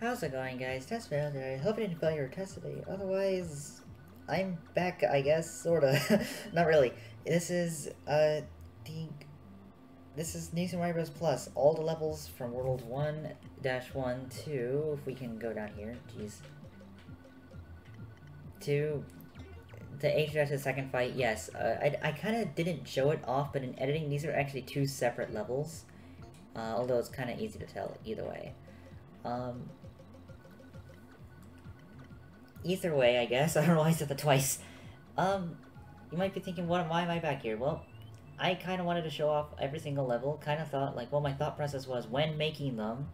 How's it going, guys? Test failed today. Hope you didn't fail your test today. Otherwise, I'm back, I guess, sorta. Not really. This is, this is New Super Mario Bros. Plus. All the levels from World 1-1 to, if we can go down here, jeez. To the H dash the second fight, yes. I kind of didn't show it off, but in editing, these are actually two separate levels. Although it's kind of easy to tell either way. Either way, I guess. I don't know why I said that twice. You might be thinking, why am I back here? Well, I kind of wanted to show off every single level. Kind of thought, like, what my thought process was when making them.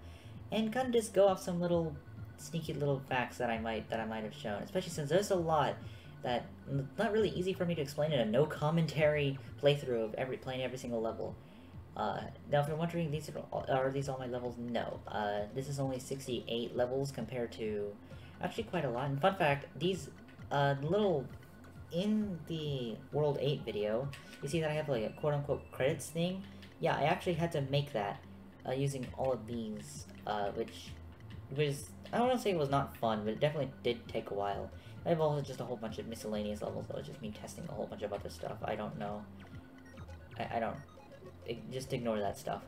And kind of just go off some little, sneaky little facts that I might have shown. Especially since there's a lot that not really easy for me to explain in a no commentary playthrough of playing every single level. Now if you're wondering, are these all my levels? No. This is only 68 levels compared to actually quite a lot. And fun fact, these little in the World 8 video, you see that I have like a quote-unquote credits thing? Yeah, I actually had to make that using all of these, which was, I don't want to say it was not fun, but it definitely did take a while. I have also just a whole bunch of miscellaneous levels that was just me testing a whole bunch of other stuff. I don't know. I don't... just ignore that stuff.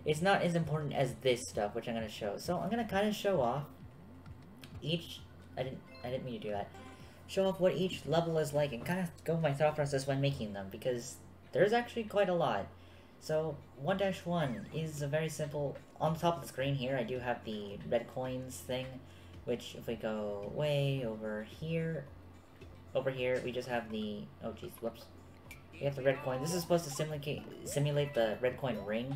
It's not as important as this stuff, which I'm gonna show. So I'm gonna kind of show off each. I didn't mean to do that. Show off what each level is like, and kind of go my thought process when making them, because there's actually quite a lot. So 1-1 is a very simple. On the top of the screen here, I do have the red coins thing, which if we go way over here, we just have the. Oh jeez, whoops. We have the red coin. This is supposed to simulate the red coin ring,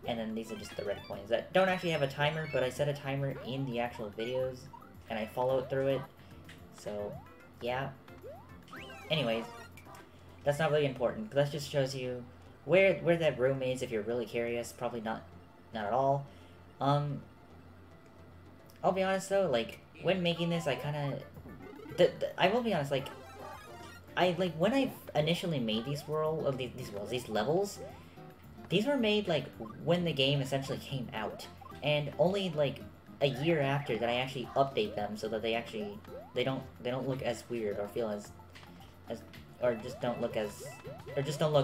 and then these are just the red coins that don't actually have a timer, but I set a timer in the actual videos, and I followed through it, so, yeah. Anyways, that's not really important, but that just shows you where that room is if you're really curious. Probably not at all. I'll be honest though, like, when making this, I kinda... I will be honest, like, when I initially made these levels, these were made, like, when the game essentially came out. And only, like, a year after that I actually update them so that they don't look as weird or feel or just don't look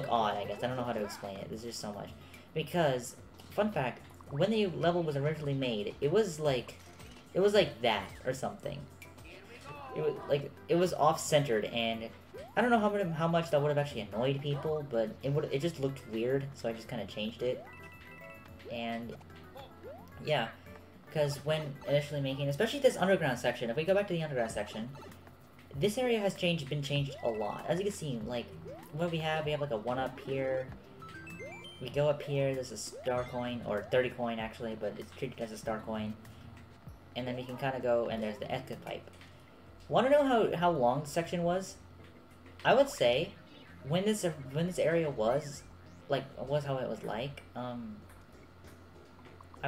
odd, I guess. I don't know how to explain it. There's just so much. Because, fun fact, when the level was originally made, it was like that, or something. It was off-centered, and I don't know how much that would have actually annoyed people, but it just looked weird, so I just kind of changed it. And yeah, because when initially making, especially this underground section, if we go back to the underground section, this area has been changed a lot. As you can see, like what we have like a 1-up here. We go up here, there's a star coin, or 30 coin actually, but it's treated as a star coin. And then we can kind of go, and there's the exit pipe. Want to know how long the section was? I would say when this area was how it was like. I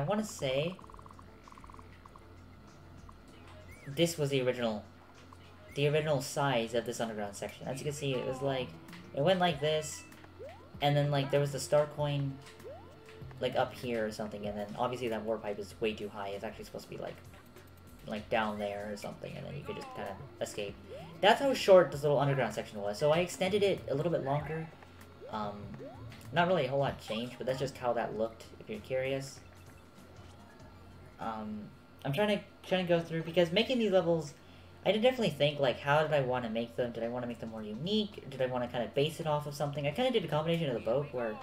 want to say this was the original size of this underground section. As you can see, it was like it went like this, and then like there was the star coin like up here or something, and then obviously that warp pipe is way too high. It's actually supposed to be like down there or something, and then you could just kind of escape. That's how short this little underground section was, so I extended it a little bit longer. Not really a whole lot changed, but that's just how that looked, if you're curious. I'm trying to go through, because making these levels, I did definitely think, like, how did I want to make them? Did I want to make them more unique? Did I want to kind of base it off of something? I kind of did a combination of both were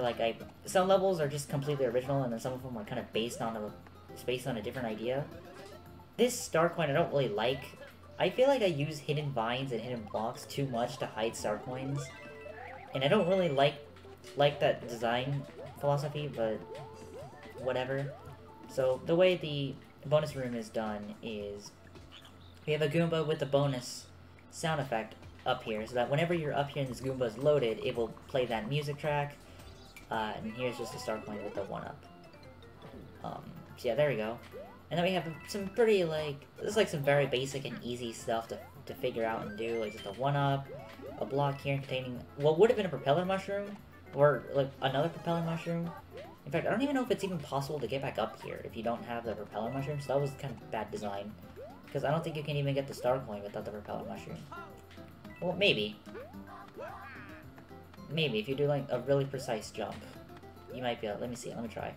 like, some levels are just completely original, and then some of them are kind of based on a different idea. This star coin I don't really like. I feel like I use hidden vines and hidden blocks too much to hide star coins, and I don't really like that design philosophy, but whatever. So the way the bonus room is done is we have a Goomba with the bonus sound effect up here, so that whenever you're up here and this Goomba is loaded, it will play that music track. And here's just a star coin with the 1-up. So yeah, there we go. And then we have some pretty, this is some very basic and easy stuff to figure out and do, like just a 1-up, a block here containing what would have been a propeller mushroom, or like another propeller mushroom, In fact, I don't even know if it's even possible to get back up here if you don't have the propeller mushroom, so that was kind of bad design. Because I don't think you can even get the star coin without the propeller mushroom. Well, maybe. Maybe, if you do like a really precise jump. You might be able, let me see, let me try.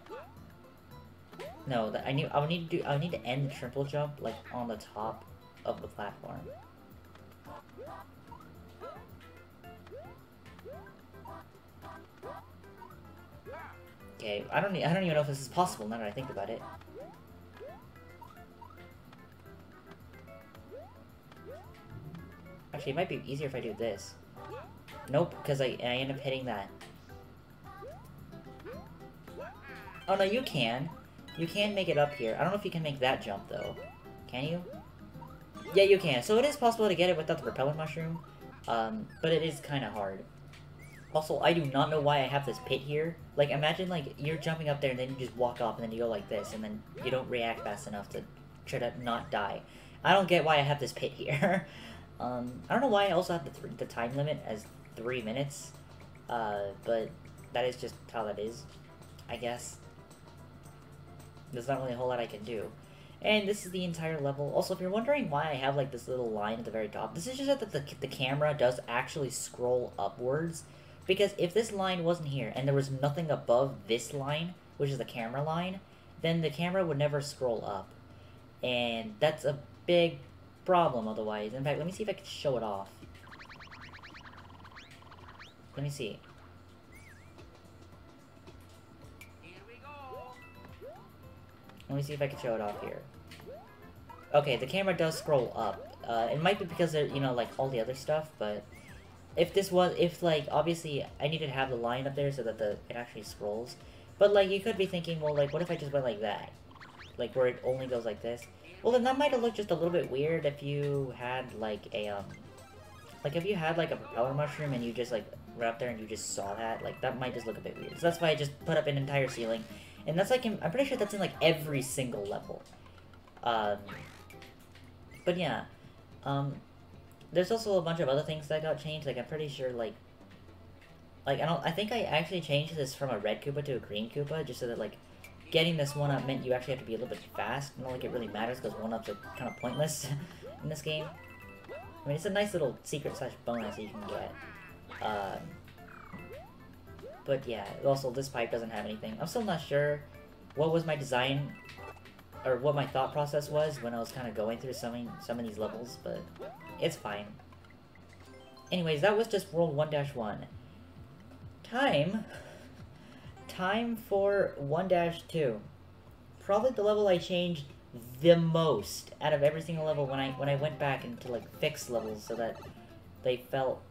No, I would need to end the triple jump like on the top of the platform. Okay, I don't even know if this is possible now that I think about it. Actually, it might be easier if I do this. Nope, because I end up hitting that. Oh no, you can. You can make it up here. I don't know if you can make that jump though. Can you? Yeah, you can. So it is possible to get it without the propeller mushroom, but it is kind of hard. Also, I do not know why I have this pit here. Like, imagine, like, you're jumping up there and then you just walk off and then you go like this and then you don't react fast enough to try to not die. I don't get why I have this pit here. I don't know why I also have the time limit as 3 minutes, but that is just how that is, I guess. There's not really a whole lot I can do. And this is the entire level. Also, if you're wondering why I have, like, this little line at the very top, this is just that the camera does actually scroll upwards. Because if this line wasn't here, and there was nothing above this line, which is the camera line, then the camera would never scroll up. And that's a big problem otherwise. In fact, let me see if I can show it off. Let me see. Let me see if I can show it off here. Okay, the camera does scroll up. It might be because of, you know, like, all the other stuff, but if, like, obviously, I needed to have the line up there so that it actually scrolls. But, like, you could be thinking, well, like, what if I just went like that? Like, where it only goes like this? Well, then that might have looked just a little bit weird if you had, like, if you had, like, a propeller mushroom and you just, like, went up there and you just saw that, like, that might just look a bit weird. So that's why I just put up an entire ceiling. And that's, like, I'm pretty sure that's in, like, every single level. But yeah, there's also a bunch of other things that got changed. Like, I'm pretty sure, I think I actually changed this from a red Koopa to a green Koopa, just so that, like, getting this 1-up meant you actually have to be a little bit fast. Not like it really matters, because 1-ups are kind of pointless in this game. I mean, it's a nice little secret/bonus that you can get. But yeah, also this pipe doesn't have anything. I'm still not sure what was my design, or what my thought process was when I was kind of going through some of these levels, but it's fine. Anyways, that was just World 1-1. Time for 1-2. Probably the level I changed the most out of every single level when I went back into, like, fixed levels so that they felt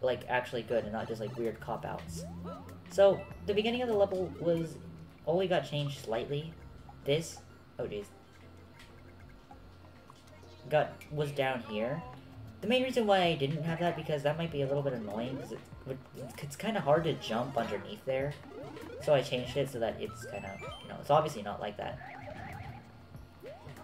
like actually good and not just like weird cop-outs. So the beginning of the level only got changed slightly. This, oh jeez, was down here. The main reason why I didn't have that, because that might be a little bit annoying, because it's kind of hard to jump underneath there. So I changed it so that it's kind of, you know, it's obviously not like that.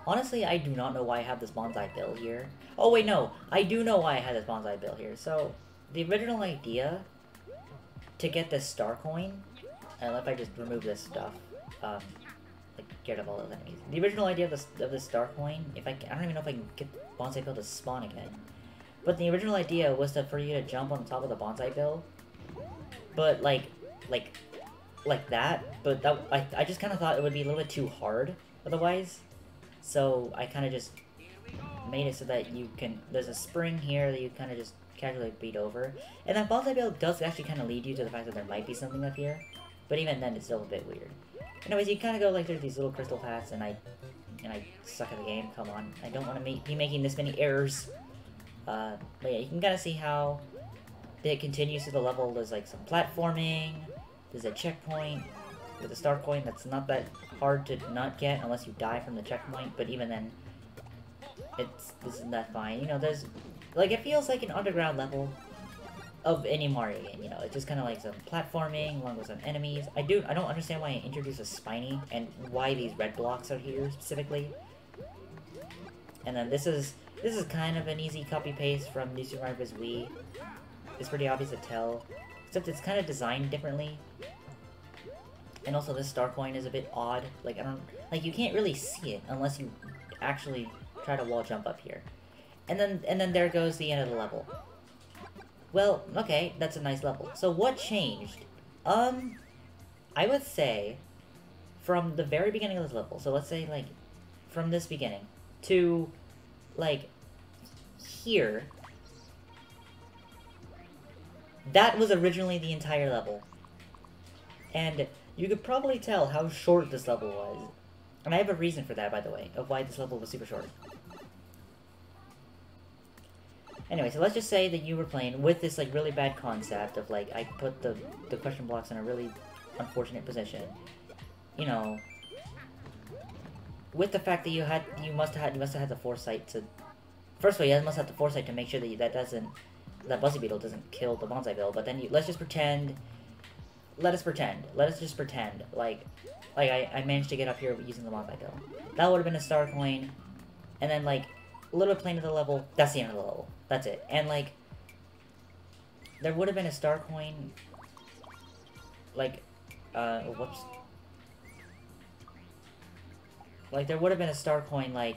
Honestly, I do not know why I have this bonsai bill here. Oh wait, no, I do know why I had this bonsai bill here. So the original idea to get this star coin, and if I just remove this stuff, like get rid of all those enemies. The original idea of the star coin, I don't even know if I can get bonsai bill to spawn again. But the original idea was for you to jump on top of the bonsai bill, but like that. But I just kind of thought it would be a little bit too hard otherwise. So I kind of just made it so that there's a spring here that you kind of just casually beat over. And that bonsai bill does actually kind of lead you to the fact that there might be something up here. But even then, it's still a bit weird. Anyways, you kind of go like there's these little crystal paths, and I suck at the game. Come on, I don't want to be making this many errors. But yeah, you can kind of see how it continues through the level. There's like some platforming. There's a checkpoint with a star coin that's not that hard to not get unless you die from the checkpoint. But even then, this isn't that fine. You know, there's like it feels like an underground level of any Mario game. You know, it's just kind of like some platforming along with some enemies. I don't understand why I introduced a Spiny and why these red blocks are here specifically. And then this is kind of an easy copy paste from New Super Mario Bros. Wii. It's pretty obvious to tell, except it's kind of designed differently. And also this star coin is a bit odd. Like, I don't... Like, you can't really see it unless you actually try to wall jump up here. And then there goes the end of the level. Well, okay, that's a nice level. So what changed? I would say from the very beginning of this level, so let's say, like, from this beginning to, like, here, that was originally the entire level. And you could probably tell how short this level was. And I have a reason for that, by the way, of why this level was super short. Anyway, so let's just say that you were playing with this, like, really bad concept of, like, I put the question blocks in a really unfortunate position. You know, with the fact that you must have had the foresight to... First of all, you must have the foresight to make sure that that Buzzy Beetle doesn't kill the Bonsai Bill, but then let's just pretend... Let us just pretend, like I managed to get up here using the Bonsai Bill. That would have been a star coin, and then, like, a little bit playing to the level, that's the end of the level. That's it. And, like, there would have been a star coin, like, whoops. Like, there would have been a star coin, like,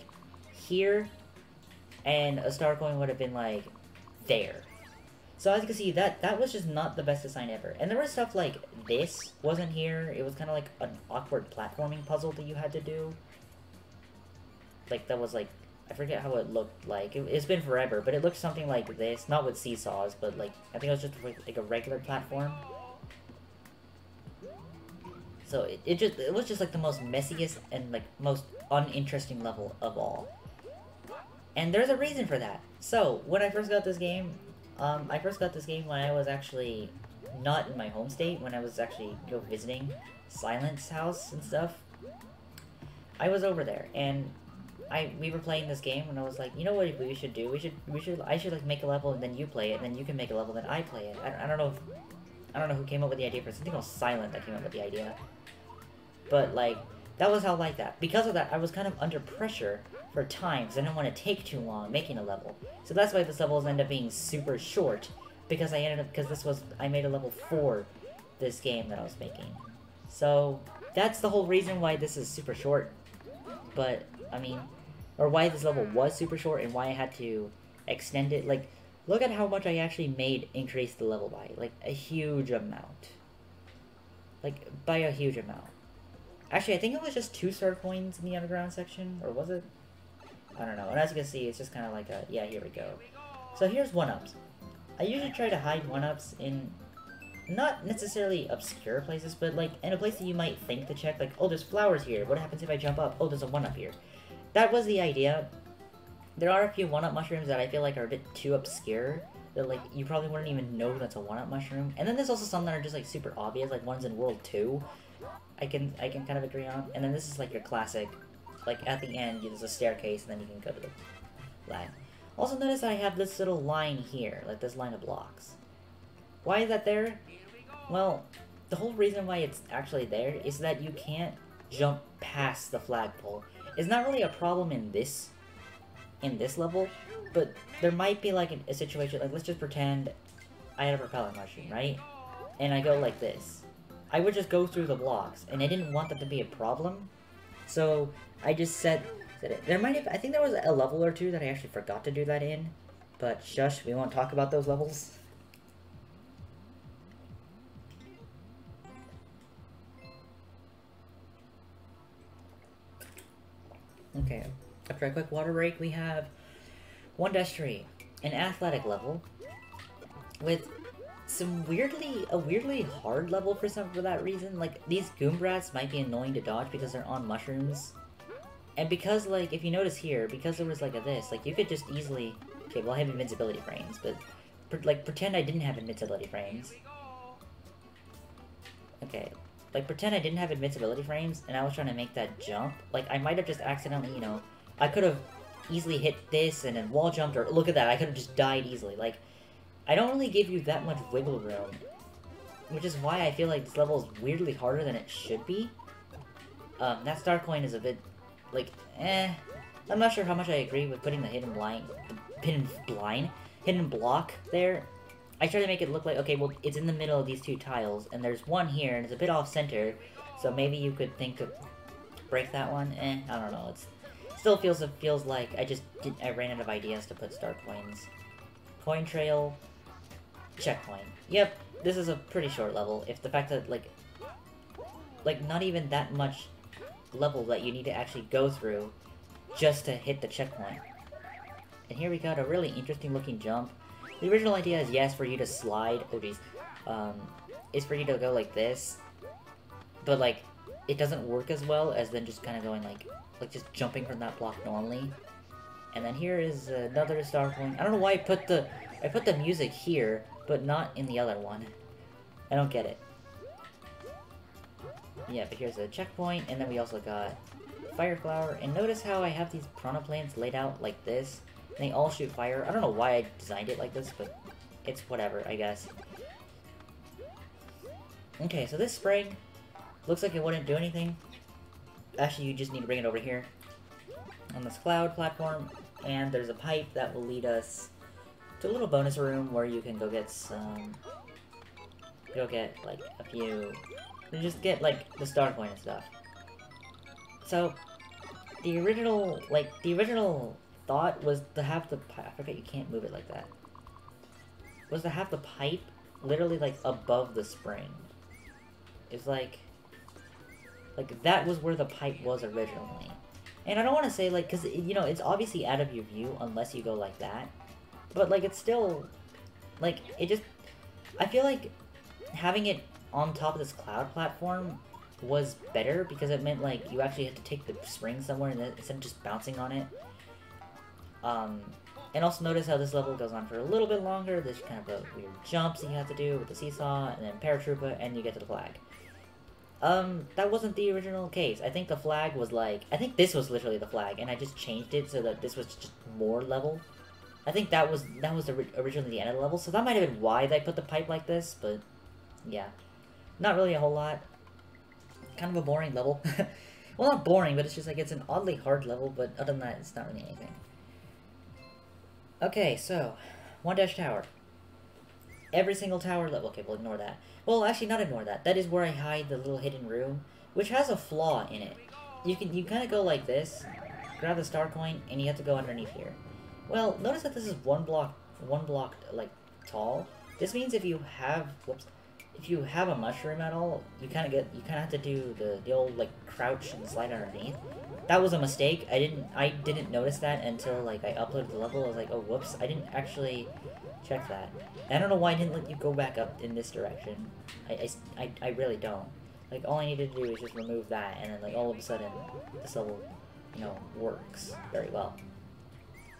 here, and a star coin would have been, like, there. So as you can see, that was just not the best design ever. And there was stuff like this wasn't here. It was kind of like an awkward platforming puzzle that you had to do. Like, that was, like, I forget how it looked like. It's been forever, but it looked something like this. Not with seesaws, but, like, I think it was just, like, a regular platform. So it was just, like, the most messiest and, like, most uninteresting level of all. And there's a reason for that. So, when I first got this game, I first got this game when I was actually not in my home state, when I was actually visiting SYLENT's house and stuff. I was over there, and we were playing this game, and I was like, you know what we should do? I should, like, make a level, and then you play it, and then you can make a level, then I play it. I don't know who came up with the idea for it. I think it was SYLENT that came up with the idea. But, like, that was how like that. Because of that, I was kind of under pressure for time, because I didn't want to take too long making a level. So that's why this level ended up being super short, because I made a level for this game that I was making. So, that's the whole reason why this is super short. But, I mean, or why this level was super short, and why I had to extend it. Like, look at how much I actually increase the level by. Like, a huge amount. Like, by a huge amount. Actually, I think it was just 2 star coins in the underground section, or was it? I don't know. And as you can see, it's just kind of like a, yeah, here we go. So here's 1-ups. I usually try to hide 1-ups in not necessarily obscure places, but, like, in a place that you might think to check, like, oh, there's flowers here. What happens if I jump up? Oh, there's a 1-up here. That was the idea. There are a few 1-up mushrooms that I feel like are a bit too obscure. That, like, you probably wouldn't even know that's a 1-up mushroom. And then there's also some that are just, like, super obvious, like ones in World 2. I can kind of agree on. And then this is, like, your classic, like, at the end, there's a staircase, and then you can go to the line. Also notice I have this little line here, like this line of blocks. Why is that there? Well, the whole reason why it's actually there is that you can't jump past the flagpole. It's not really a problem in this level, but there might be, like, a situation, like, let's just pretend I had a propeller mushroom, right? And I go like this. I would just go through the blocks, and I didn't want that to be a problem, so I just said it. I think there was a level or two that I actually forgot to do that in, but shush, we won't talk about those levels. Okay, after a quick water break, we have 1-3, an athletic level, with a weirdly hard level for that reason. Like, these Goombrats might be annoying to dodge because they're on mushrooms. And because, like, if you notice here, because there was, like, like, you could just easily... Okay, well, I have invincibility frames, but, pretend I didn't have invincibility frames. Okay. Like, pretend I didn't have invincibility frames, and I was trying to make that jump. Like, I might have just accidentally, you know... I could have easily hit this and then wall jumped, or look at that, I could have just died easily. Like, I don't really give you that much wiggle room, which is why I feel like this level is weirdly harder than it should be. That star coin is a bit, like, I'm not sure how much I agree with putting the hidden block there. I try to make it look like, okay, well, it's in the middle of these 2 tiles, and there's one here, and it's a bit off-center, So maybe you could think to break that one. I don't know. It feels like I ran out of ideas to put star coins. Coin trail, checkpoint. Yep, this is a pretty short level. If the fact that like not even that much level that you need to actually go through just to hit the checkpoint. And here we got a really interesting looking jump. The original idea is, yes, for you to slide, oh geez, is for you to go like this, but like, it doesn't work as well as then just kind of going like just jumping from that block normally. And then here is another star coin. I don't know why I put the music here, but not in the other one. I don't get it. Yeah, but here's a checkpoint, and then we also got fire flower. And notice how I have these piranha plants laid out like this, and they all shoot fire. I don't know why I designed it like this, but it's whatever, I guess. Okay, so this spring looks like it wouldn't do anything. Actually, you just need to bring it over here on this cloud platform, and there's a pipe that will lead us to a little bonus room where you can go get like a few, and just get like the star coin and stuff. So the original thought was to have the I forget you can't move it like that. Was to have the pipe literally like above the spring. It's like that was where the pipe was originally. And I don't want to say, like, because, you know, it's obviously out of your view unless you go like that. But, like, it's still, like, it just, I feel like having it on top of this cloud platform was better because it meant, like, you actually had to take the spring somewhere instead of just bouncing on it. And also notice how this level goes on for a little bit longer. There's kind of a weird jumps that you have to do with the seesaw, and then paratroopa, and you get to the flag. That wasn't the original case. I think the flag was like, I think this was literally the flag, and I just changed it so that this was just more level. I think that was originally the end of the level, so that might have been why they put the pipe like this, but yeah. Not really a whole lot. Kind of a boring level. Well, not boring, but it's just like, it's an oddly hard level, but other than that, it's not really anything. Okay, so, 1-dash tower. Every single tower level. Okay, we'll ignore that. Well, actually, not ignore that. That is where I hide the little hidden room, which has a flaw in it. You kind of go like this, grab the star coin, and you have to go underneath here. Well, notice that this is one block like tall. This means if you have a mushroom at all, you kind of have to do the old like crouch and slide underneath. That was a mistake. I didn't notice that until like I uploaded the level. I was like, oh whoops, I didn't actually check that. I don't know why I didn't let you go back up in this direction. I really don't. Like, all I needed to do is just remove that, and then like all of a sudden this level, you know, works very well.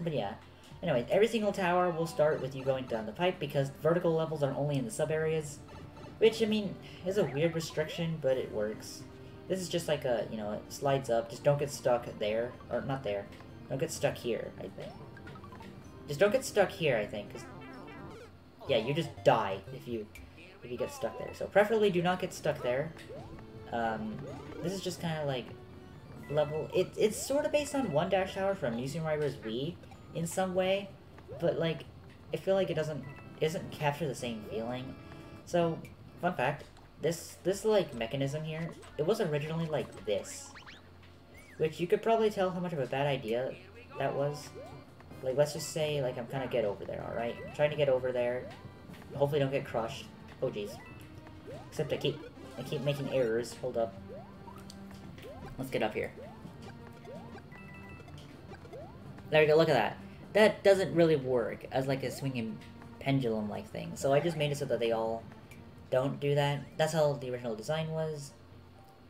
But yeah. Anyway, every single tower will start with you going down the pipe because vertical levels are only in the sub areas. Which, I mean, is a weird restriction, but it works. This is just like a, you know, it slides up. Just don't get stuck there. Or, not there. Don't get stuck here, I think. Just don't get stuck here, I think. 'Cause, yeah, you just die if you get stuck there. So, preferably do not get stuck there. This is just kind of like level... It's sort of based on 1-dash tower from New Super Mario Bros. Wii in some way. But, like, I feel like it doesn't capture the same feeling. So... Fun fact, this like mechanism here, it was originally like this. Which you could probably tell how much of a bad idea that was. Like, let's just say, like, I'm trying to get over there, alright? I'm trying to get over there. Hopefully don't get crushed. Oh, jeez. Except I keep making errors. Hold up. Let's get up here. There we go, look at that. That doesn't really work as, like, a swinging pendulum-like thing. So I just made it so that they all... don't do that. That's how the original design was.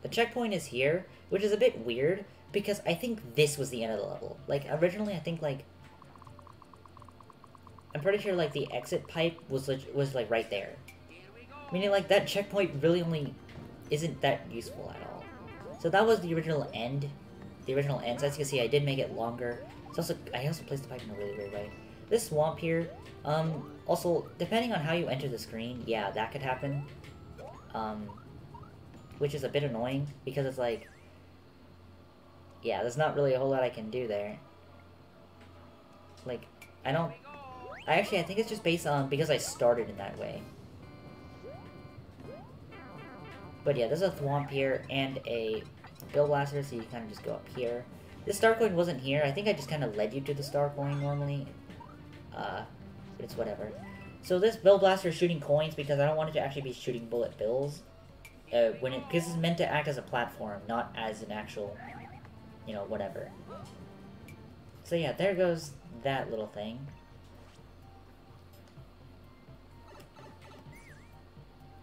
The checkpoint is here, which is a bit weird, because I think this was the end of the level. Like, originally, I think, like... I'm pretty sure, like, the exit pipe was like, right there. Meaning, like, that checkpoint really only isn't that useful at all. So that was the original end. The original end. So as you can see, I did make it longer. I also placed the pipe in a really weird way. This swamp here, also, depending on how you enter the screen, yeah, that could happen. Which is a bit annoying, because it's like... yeah, there's not really a whole lot I can do there. Like, I think it's just based on... because I started in that way. But yeah, there's a Thwomp here and a Bill Blaster, so you kind of just go up here. This Star Coin wasn't here. I think I just kind of led you to the Star Coin normally. But it's whatever. So this Bill Blaster is shooting coins because I don't want it to actually be shooting bullet bills. Because it's meant to act as a platform, not as an actual, you know, whatever. So yeah, there goes that little thing.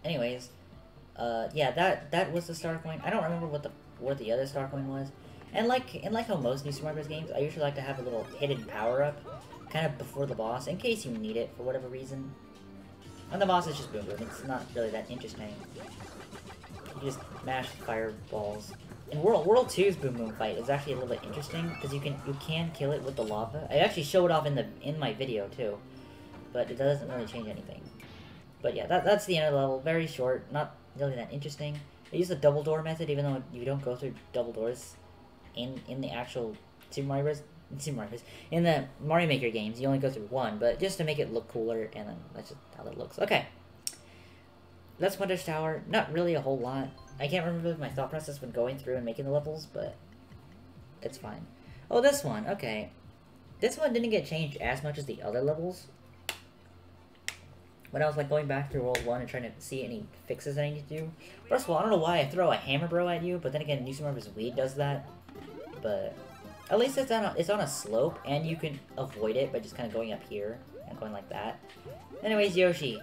Anyways, yeah, that was the Star Coin. I don't remember what the other Star Coin was. And like how most New Super Mario Bros. Games, I usually like to have a little hidden power-up, kind of before the boss, in case you need it for whatever reason. And the boss is just Boom Boom. It's not really that interesting. You just mash fireballs. In World 2's Boom Boom fight is actually a little bit interesting because you can kill it with the lava. I actually show it off in my video too, but it doesn't really change anything. But yeah, that's the end of the level. Very short, not really that interesting. I use the double door method, even though you don't go through double doors in the actual Super Mario Bros. In the Mario Maker games, you only go through one, but just to make it look cooler, and then that's just how that looks. Okay. That's Wonder Tower. Not really a whole lot. I can't remember my thought process when going through and making the levels, but it's fine. Oh, this one. Okay. This one didn't get changed as much as the other levels. When I was like going back through World 1 and trying to see any fixes I need to do. First of all, I don't know why I throw a Hammer Bro at you, but then again, New Super Mario Bros. Wii does that. But at least it's on a slope, and you can avoid it by just kind of going up here and going like that. Anyways, Yoshi.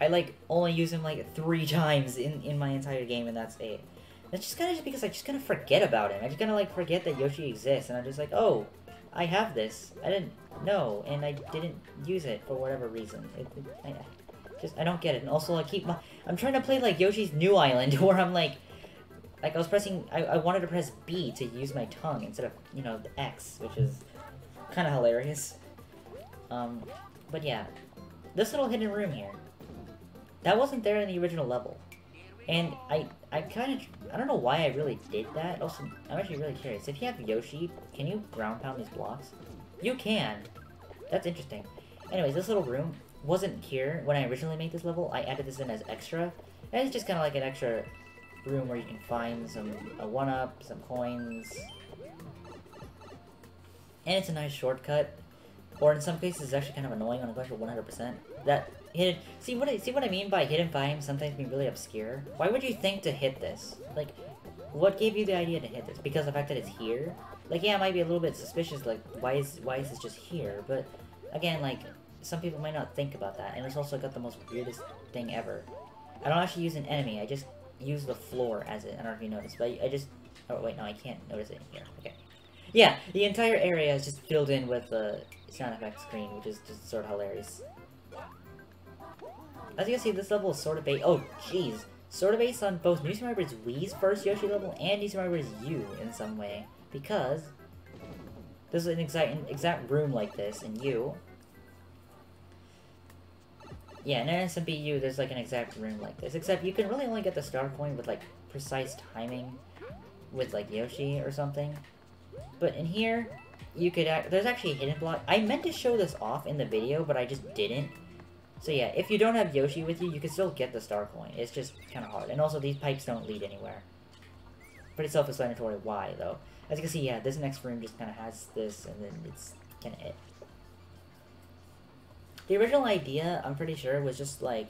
I like only use him like 3 times in my entire game, and that's it. That's just kind of because I just kind of forget about him. I just kind of like forget that Yoshi exists, and I'm just like, oh, I have this. I didn't know, and I didn't use it for whatever reason. I don't get it. And also, I'm trying to play like Yoshi's New Island, where I'm like I was pressing. I wanted to press B to use my tongue instead of, you know, the X, which is kind of hilarious. But yeah, this little hidden room here. That wasn't there in the original level. And I don't know why I really did that. Also, I'm actually really curious. If you have Yoshi, can you ground pound these blocks? You can. That's interesting. Anyways, this little room wasn't here when I originally made this level. I added this in as extra. And it's just kind of like an extra room where you can find a 1-up, some coins. And it's a nice shortcut. Or in some cases, it's actually kind of annoying when I'm going for 100%. That hidden... See what I mean by hidden biomes sometimes being really obscure? Why would you think to hit this? Like, what gave you the idea to hit this? Because of the fact that it's here? Like, yeah, it might be a little bit suspicious, like, why is this just here? But, again, like, some people might not think about that. And it's also got the most weirdest thing ever. I don't actually use an enemy, I just use the floor as it. I don't know if you noticed, but I just... Oh, wait, no, I can't notice it in here. Okay. Yeah, the entire area is just filled in with the sound effects screen, which is just sort of hilarious. As you can see, this level is sort of based... Oh, jeez. Sort of based on both New Super Mario Bros. Wii's first Yoshi level and New Super Mario Bros. U in some way. Because there's an exact room like this in U. Yeah, in SMP U, there's like an exact room like this. Except you can really only get the star coin with like precise timing with like Yoshi or something. But in here, you could there's actually a hidden block. I meant to show this off in the video, but I just didn't. So yeah, if you don't have Yoshi with you, you can still get the star coin. It's just kind of hard. And also, these pipes don't lead anywhere. Pretty self-explanatory why, though. As you can see, yeah, this next room just kind of has this, and then it's kind of it. The original idea, I'm pretty sure, was just like...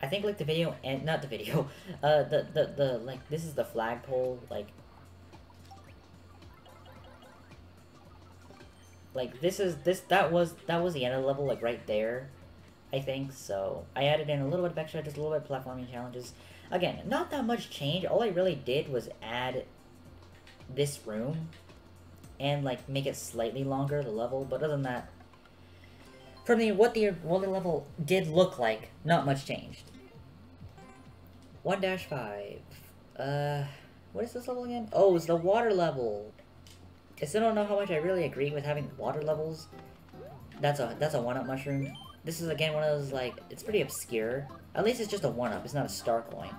I think like the video, and not the video, like, this is the flagpole, like... Like, that was the end of the level, like, right there, I think, so I added in a little bit of extra, just a little bit of platforming challenges. Again, not that much change. All I really did was add this room and, like, make it slightly longer, the level, but other than that, from what the level did look like, not much changed. 1-5. What is this level again? Oh, it's the water level. I still don't know how much I really agree with having water levels. That's a 1-up mushroom. This is again one of those, like, it's pretty obscure. At least it's just a 1-up, it's not a star coin.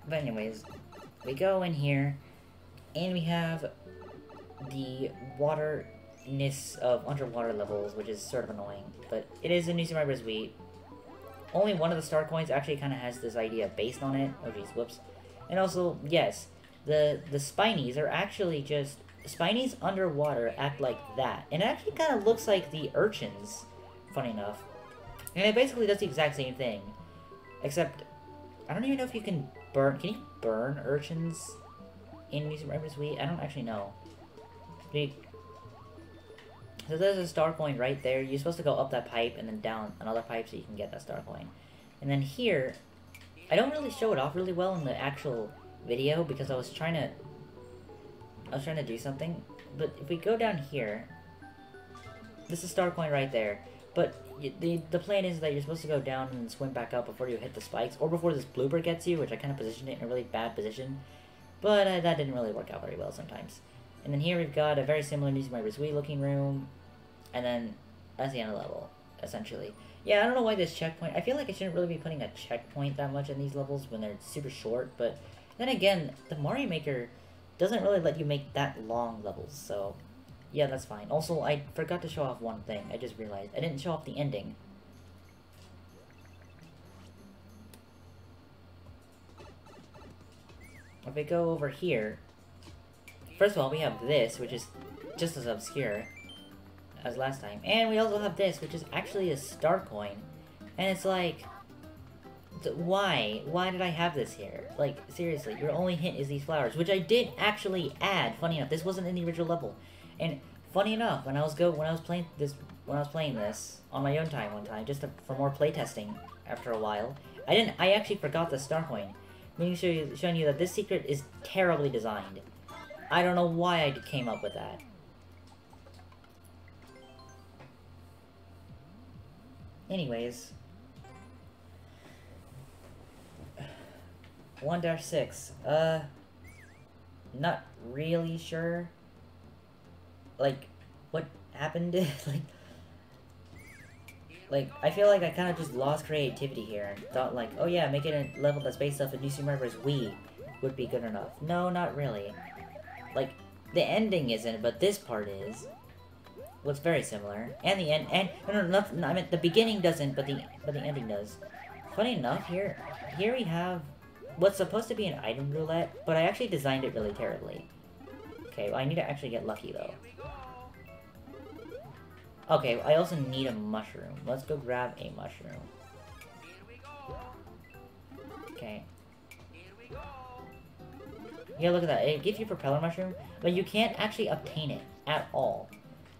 But anyways, we go in here, and we have the waterness of underwater levels, which is sort of annoying. But it is a New Super Mario Bros. Wii. only one of the star coins actually kind of has this idea based on it. Oh geez, whoops. And also, yes, the spinies are actually just... Spinies underwater act like that. And it actually kind of looks like the urchins, funny enough. And it basically does the exact same thing. Except, I don't even know if you can burn... Can you burn urchins in New Super Mario Bros. Wii? I don't actually know. So there's a star coin right there. You're supposed to go up that pipe and then down another pipe so you can get that star coin. And then here, I don't really show it off really well in the actual video because I was trying to do something. But if we go down here, this is star coin right there. But the plan is that you're supposed to go down and swim back up before you hit the spikes, or before this blooper gets you, which I kind of positioned it in a really bad position. But that didn't really work out very well sometimes. And then here we've got a very similar New Super Mario Bros. Wii looking room, and then that's the end of the level, essentially. Yeah, I don't know why this checkpoint... I feel like I shouldn't really be putting a checkpoint that much in these levels when they're super short, but then again, the Mario Maker doesn't really let you make that long levels, so yeah, that's fine. Also, I forgot to show off one thing. I just realized. I didn't show off the ending. If we go over here, first of all, we have this, which is just as obscure as last time. And we also have this, which is actually a star coin. And it's like, why? Why did I have this here? Like, seriously, your only hint is these flowers, which I did actually add. Funny enough, this wasn't in the original level. And funny enough, when I was playing this on my own time one time, for more playtesting after a while, I actually forgot the star coin. Meaning showing you that this secret is terribly designed. I don't know why I came up with that. Anyways. 1-6. Not really sure. Like, what happened? Like, I feel like I kind of just lost creativity here and thought like, oh yeah, making a level that's based off of New Super Mario Bros. Wii would be good enough. No, not really. Like, the ending isn't, but this part is. Looks very similar. And the end, no, I mean, the beginning doesn't, but the ending does. Funny enough, here we have what's supposed to be an item roulette, but I actually designed it really terribly. Okay, well, I need to actually get lucky, though. Okay, I also need a mushroom. Let's go grab a mushroom. Okay. Yeah, look at that. It gives you propeller mushroom, but you can't actually obtain it at all.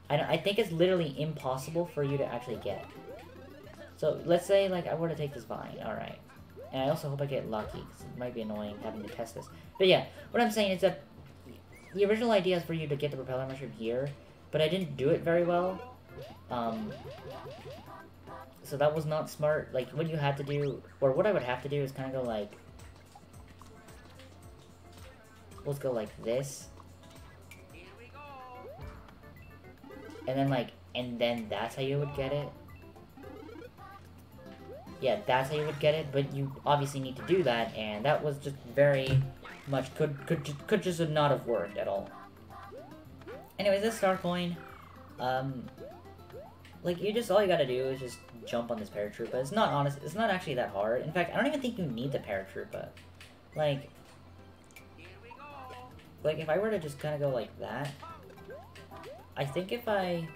I think it's literally impossible for you to actually get. So, let's say, like, I were to take this vine. Alright. And I also hope I get lucky, because it might be annoying having to test this. But yeah, what I'm saying is that the original idea is for you to get the propeller mushroom here, but I didn't do it very well. So that was not smart. Like, what you had to do, or what I would have to do is kind of go like, let's go like this. And then like, and then that's how you would get it. Yeah, that's how you would get it, but you obviously need to do that, and that was just very much, could just not have worked at all. Anyways, this star coin, like, all you gotta do is just jump on this paratroopa. It's not actually that hard. In fact, I don't even think you need the paratroopa. Like, if I were to just kind of go like that, I think if I...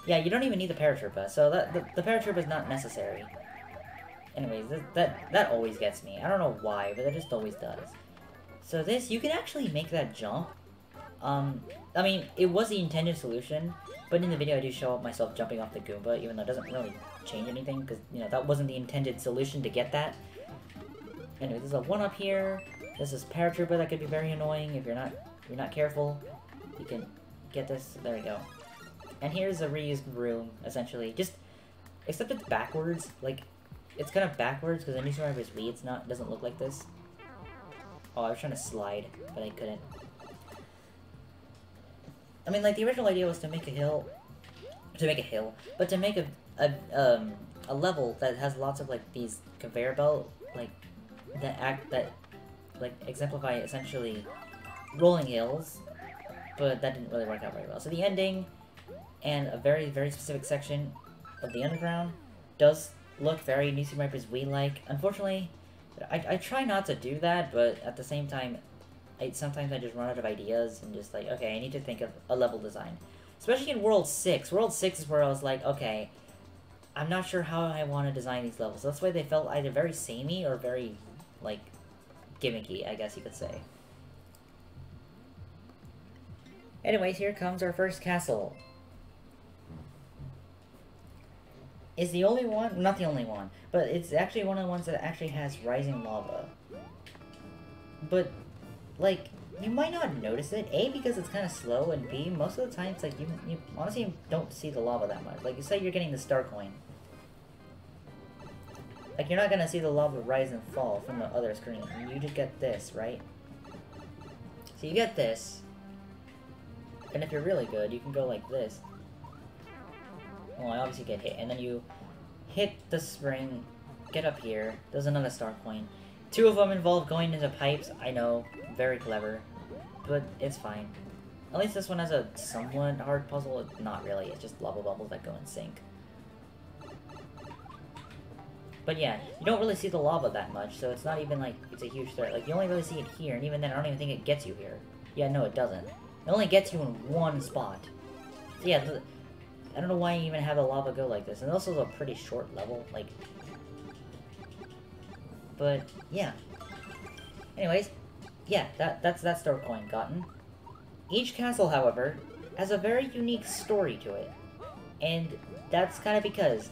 Yeah, you don't even need the paratroopa, so the paratroopa is not necessary. Anyways, that always gets me. I don't know why, but it just always does. So this, you can actually make that jump. I mean, it was the intended solution, but in the video I do show myself jumping off the Goomba, even though it doesn't really change anything, because, you know, that wasn't the intended solution to get that. Anyway, there's a one up here. This is paratrooper that could be very annoying if you're not careful. You can get this. There we go. And here's a reused room, essentially. Except it's backwards. Like, it's kind of backwards, because in New Super Mario Bros. Wii, it doesn't look like this. Oh, I was trying to slide, but I couldn't. I mean, like, the original idea was to make a hill, but to make a level that has lots of, like, these conveyor belt, like, that exemplify, essentially, rolling hills, but that didn't really work out very well. So the ending, and a very, very specific section of the underground, does look very New Super Mario Bros. Wii-like. Unfortunately, I try not to do that, but at the same time, sometimes I just run out of ideas and just like, okay, I need to think of a level design. Especially in World 6. World 6 is where I was like, okay, I'm not sure how I want to design these levels. That's why they felt either very samey or very, like, gimmicky, I guess you could say. Anyways, here comes our first castle. Is the only one, not the only one, but it's actually one of the ones that actually has rising lava. But, like, you might not notice it, A, because it's kind of slow, and B, most of the time, it's like, you honestly don't see the lava that much. Like, you say you're getting the star coin. Like, you're not gonna see the lava rise and fall from the other screen. You just get this, right? So you get this. And if you're really good, you can go like this. Well, I obviously get hit. And then you hit the spring, get up here. There's another star coin. 2 of them involve going into pipes. I know, very clever. But it's fine. At least this one has a somewhat hard puzzle. Not really, it's just lava bubbles that go in sync. But yeah, you don't really see the lava that much, so it's not even like it's a huge threat. Like, you only really see it here, and even then, I don't even think it gets you here. Yeah, no, it doesn't. It only gets you in one spot. So yeah, I don't know why you even have the lava go like this. And also is a pretty short level, like... But, yeah. Anyways, yeah, that's that star coin gotten. Each castle, however, has a very unique story to it. And that's kind of because...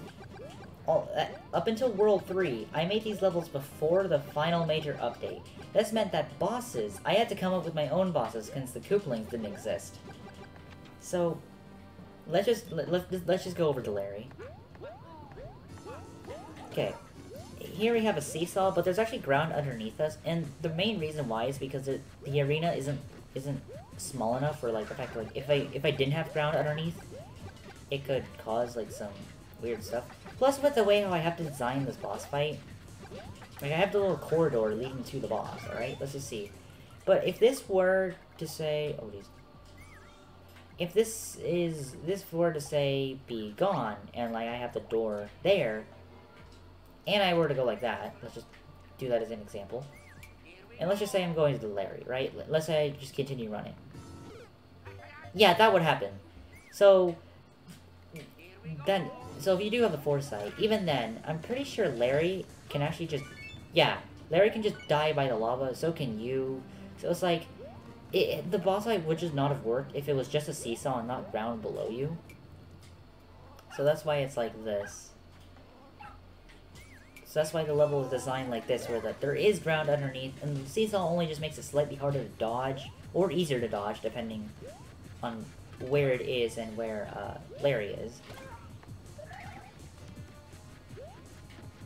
up until World 3, I made these levels before the final major update. This meant that bosses, I had to come up with my own bosses since the Koopalings didn't exist. So, let's just go over to Larry. Okay, here we have a seesaw, but there's actually ground underneath us, and the main reason why is because the arena isn't small enough for like the fact that, like, if I didn't have ground underneath, it could cause like some weird stuff. Plus, with the way how I have to design this boss fight, like, I have the little corridor leading to the boss, alright? Let's just see. But if this were to say... Oh, geez. If this were to say, be gone, and, like, I have the door there, and I were to go like that, let's just do that as an example. And let's just say I'm going to the Larry, right? Let's say I just continue running. Yeah, that would happen. So, then... So if you do have the foresight, even then, I'm pretty sure Larry can actually just... Yeah, Larry can just die by the lava, so can you. So it's like, the boss fight would just not have worked if it was just a seesaw and not ground below you. So that's why it's like this. So that's why the level is designed like this, where there is ground underneath, and the seesaw only just makes it slightly harder to dodge, or easier to dodge, depending on where it is and where Larry is.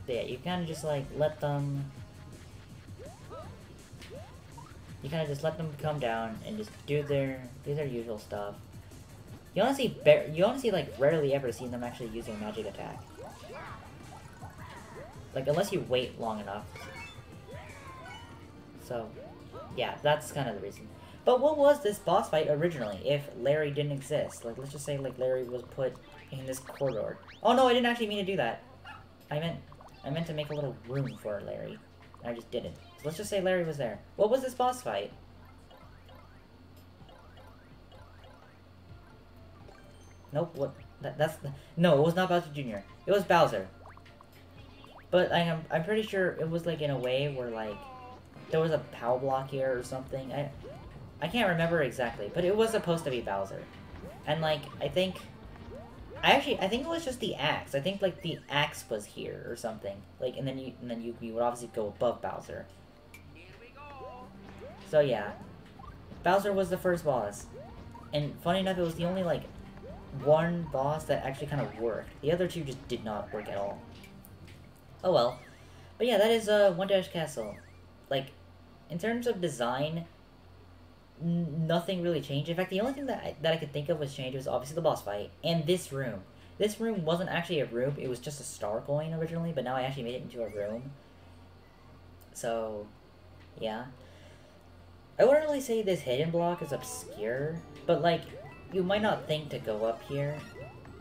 Yeah, you kind of just like let them. You kind of just let them come down and just do their usual stuff. You honestly like rarely ever see them actually using a magic attack. Like, unless you wait long enough. So, yeah, that's kind of the reason. But what was this boss fight originally if Larry didn't exist? Like, let's just say like Larry was put in this corridor. Oh no, I didn't actually mean to do that. I meant to make a little room for Larry. I just didn't. So let's just say Larry was there. What was this boss fight? Nope, what? No, it was not Bowser Jr. It was Bowser. But I'm pretty sure it was like in a way where like there was a POW block here or something. I can't remember exactly, but it was supposed to be Bowser. And like I think it was just the axe. I think like the axe was here or something. Like and then you would obviously go above Bowser. So yeah. Bowser was the first boss. And funny enough, it was the only like one boss that actually kind of worked. The other two just did not work at all. Oh well. But yeah, that is One Dash Castle. Like, in terms of design, nothing really changed. In fact, the only thing that I could think of was changed was obviously the boss fight and this room. This room wasn't actually a room, it was just a star coin originally, but now I actually made it into a room. So, yeah. I wouldn't really say this hidden block is obscure, but like, you might not think to go up here.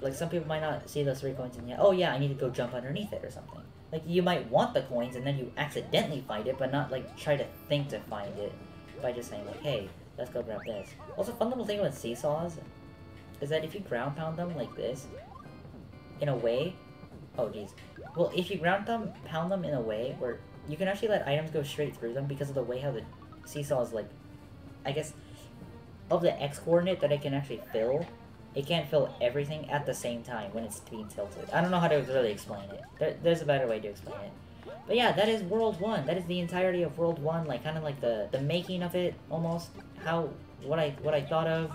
like, some people might not see those 3 coins and oh yeah, I need to go jump underneath it or something. Like, you might want the coins and then you accidentally find it, but not, like, try to think to find it by just saying, like, hey, let's go grab this. Also, fun little thing with seesaws is that if you ground pound them like this, in a way... Oh, jeez. Well, if you pound them in a way where you can actually let items go straight through them because of the way how the seesaw is, like, I guess, of the x-coordinate that it can actually fill, it can't fill everything at the same time when it's being tilted. I don't know how to really explain it. There's a better way to explain it. But yeah, that is World 1. That is the entirety of World 1, like, kind of like the making of it, almost. What I thought of,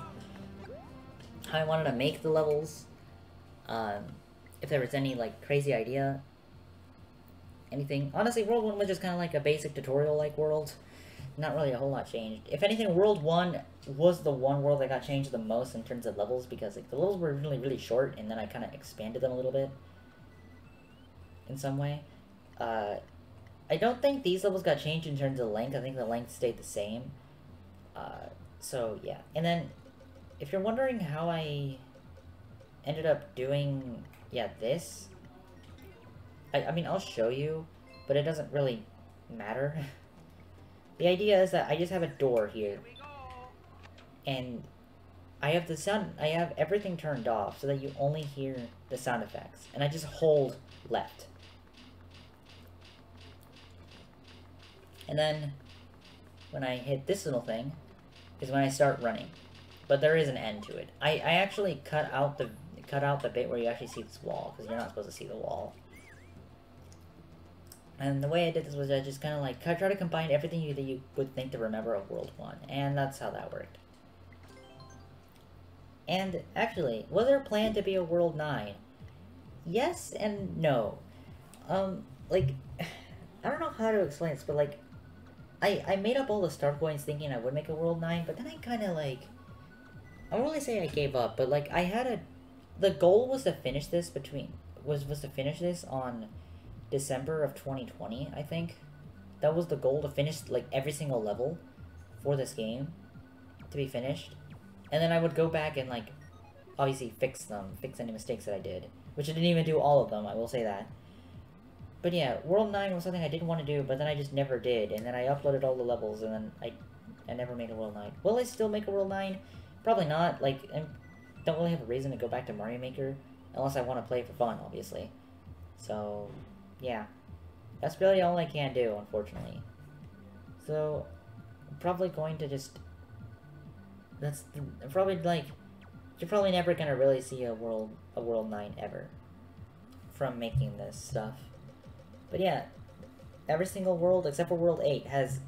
how I wanted to make the levels, if there was any, like, crazy idea, anything. Honestly, World 1 was just kind of like a basic tutorial-like world. Not really a whole lot changed. If anything, World 1 was the one world that got changed the most in terms of levels, because, like, the levels were really, really short, and then I kind of expanded them a little bit in some way. I don't think these levels got changed in terms of length. I think the length stayed the same. So, yeah. And then, if you're wondering how I ended up doing, yeah, this, I mean, I'll show you, but it doesn't really matter. The idea is that I just have a door here, and I have everything turned off so that you only hear the sound effects, and I just hold left. And then, when I hit this little thing, is when I start running. But there is an end to it. I actually cut out the bit where you actually see this wall, because you're not supposed to see the wall. And the way I did this was I just kind of like try to combine everything that you would think to remember of World 1. And that's how that worked. And actually, was there a plan to be a World 9? Yes and no. Like, I don't know how to explain this, but like, I made up all the start points thinking I would make a World 9, but then I kind of like, I won't really say I gave up, but like, the goal was to finish this was to finish this on December of 2020, I think. That was the goal, to finish, like, every single level for this game to be finished. And then I would go back and, like, obviously fix any mistakes that I did. Which I didn't even do all of them, I will say that. But yeah, World 9 was something I didn't want to do, but then I just never did. And then I uploaded all the levels, and then I never made a World 9. Will I still make a World 9? Probably not. Like, I don't really have a reason to go back to Mario Maker, unless I want to play it for fun, obviously. So, yeah. That's really all I can do, unfortunately. So, I'm probably going to just... probably, like... You're probably never gonna really see a World 9 ever. From making this stuff. But yeah. Every single world, except for World 8, has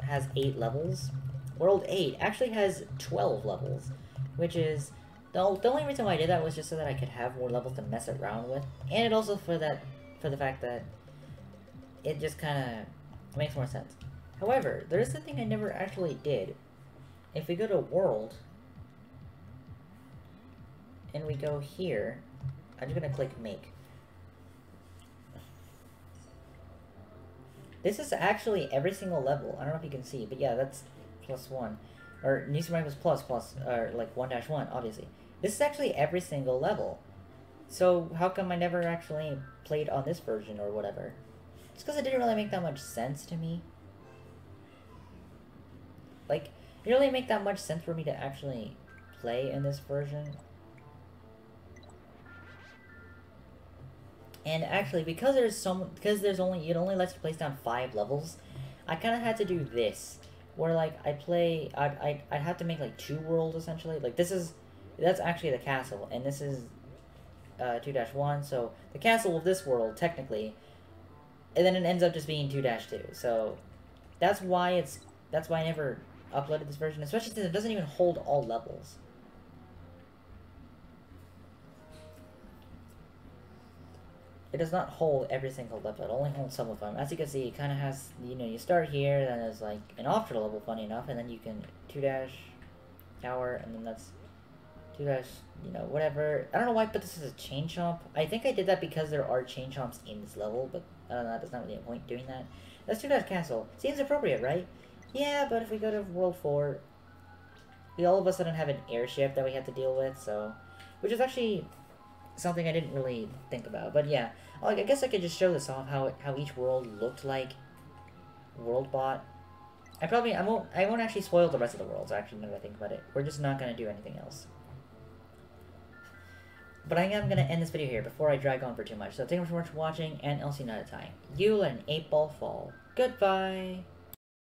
8 levels. World 8 actually has 12 levels. Which is... The only reason why I did that was just so that I could have more levels to mess around with. And it also for the fact that it just kind of makes more sense. However, there is something I never actually did. If we go to World, and we go here, I'm just going to click Make. This is actually every single level. I don't know if you can see, but yeah, that's +1. Or New Super Mario Bros. Plus, or like 1-1, obviously. This is actually every single level. So, how come I never actually played on this version or whatever? It's because it didn't really make that much sense to me. Like, it didn't really make that much sense for me to actually play in this version. And actually, because it only lets you place down 5 levels, I kind of had to do this. Where, like, I'd have to make, like, 2 worlds, essentially. Like, that's actually the castle, and this is 2-1, so the castle of this world, technically, and then it ends up just being 2-2, so that's why I never uploaded this version, especially since it doesn't even hold all levels. It does not hold every single level, it only holds some of them. As you can see, it kind of has, you start here, then there's like an optional level, funny enough, and then you can 2-tower, and then that's 2-, whatever. I don't know why I put this as a chain chomp. I think I did that because there are chain chomps in this level, but I don't know, there's not really a point doing that. That's 2- castle. Seems appropriate, right? Yeah, but if we go to World 4, we all of a sudden have an airship that we have to deal with, so... Which is actually something I didn't really think about. But yeah, like, I guess I could just show this off, how each world looked like world bot. I won't actually spoil the rest of the worlds, actually, now that I think about it. We're just not going to do anything else. But I am going to end this video here before I drag on for too much. So thank you so much for watching, and I'll see you another time. You let an 8-ball fall. Goodbye!